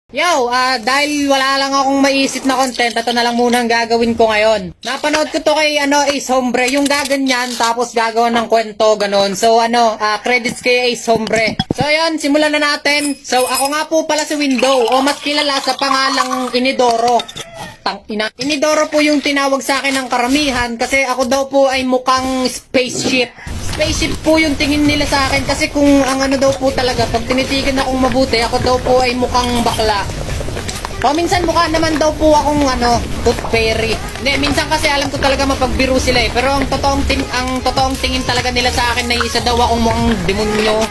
Yo, dahil wala lang akong maisip na content, ito na lang muna ang gagawin ko ngayon. Napanood ko to kay Ace Hombre, yung gaganyan, tapos gagawa ng kwento, ganun. So credits kay Ace Hombre. So yun, simulan na natin. So ako nga po pala si Window, o mas kilala sa pangalang Inidoro. Tangina. Inidoro po yung tinawag sa akin ng karamihan, kasi ako daw po ay mukhang spaceship. Spaceship po yung tingin nila sa akin kasi kung ang daw po talaga, pag tinitigan akong mabuti, ako daw po ay mukhang bakla. O minsan mukha naman daw po akong tooth fairy. Hindi, minsan kasi alam ko talaga mapagbiro sila eh. Pero ang totoong tingin talaga nila sa akin na isa daw akong mukhang demonyo.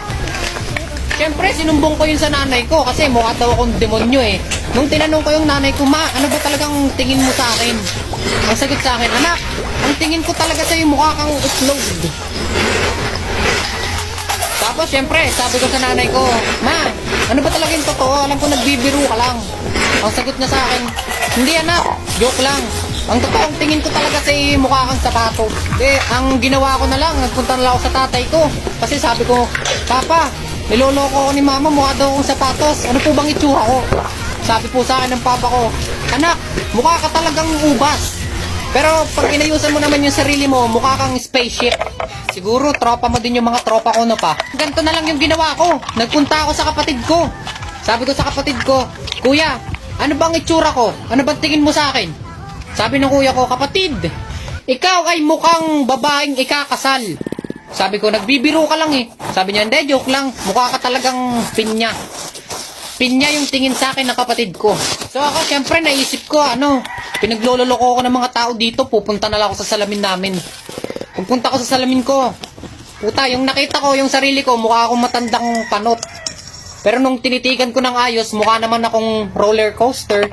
Siyempre, sinumbong ko yun sa nanay ko kasi mukha daw akong demonyo eh. Nung tinanong ko yung nanay ko, ma, ano ba talagang tingin mo sa akin? Ang sagot sa akin, anak, ang tingin ko talaga sa'yo mukha kang uslog. Tapos, syempre, sabi ko sa nanay ko, ma, ano ba talaga yung totoo? Alam ko nagbibiro ka lang. Ang sagot niya sa akin, hindi anak, joke lang. Ang totoong tingin ko talaga sa mukha kang sapatos. Ang ginawa ko na lang, nagpunta na lang ako sa tatay ko. Kasi sabi ko, Papa, niloloko ko ni mama, mukha daw akong sapatos. Ano po bang itsura ko? Sabi po sa akin ng papa ko, anak, mukha ka talagang ubas. Pero pag inayusan mo naman yung sarili mo, mukha kang spaceship. Siguro tropa mo din yung mga tropa ko pa. Ganito na lang yung ginawa ko. Nagpunta ako sa kapatid ko. Sabi ko sa kapatid ko, Kuya, ano bang itsura ko? Ano bang tingin mo sa akin? Sabi ng kuya ko, kapatid, ikaw ay mukhang babaeng ikakasal. Sabi ko, nagbibiro ka lang eh. Sabi niya, hindi, joke lang. Mukha ka talagang pinya. Pinya yung tingin sa akin ng kapatid ko. So ako, syempre, naisip ko, pinaglololoko ko ng mga tao dito, pupunta na lang ako sa salamin namin. Pagpunta ko sa salamin ko, puta, yung nakita ko, yung sarili ko, mukha akong matandang panot. Pero nung tinitigan ko ng ayos, mukha naman akong roller coaster.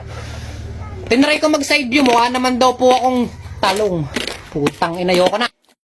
Tinry ko mag side view, mukha naman daw po akong talong. Putang ina, ayoko na.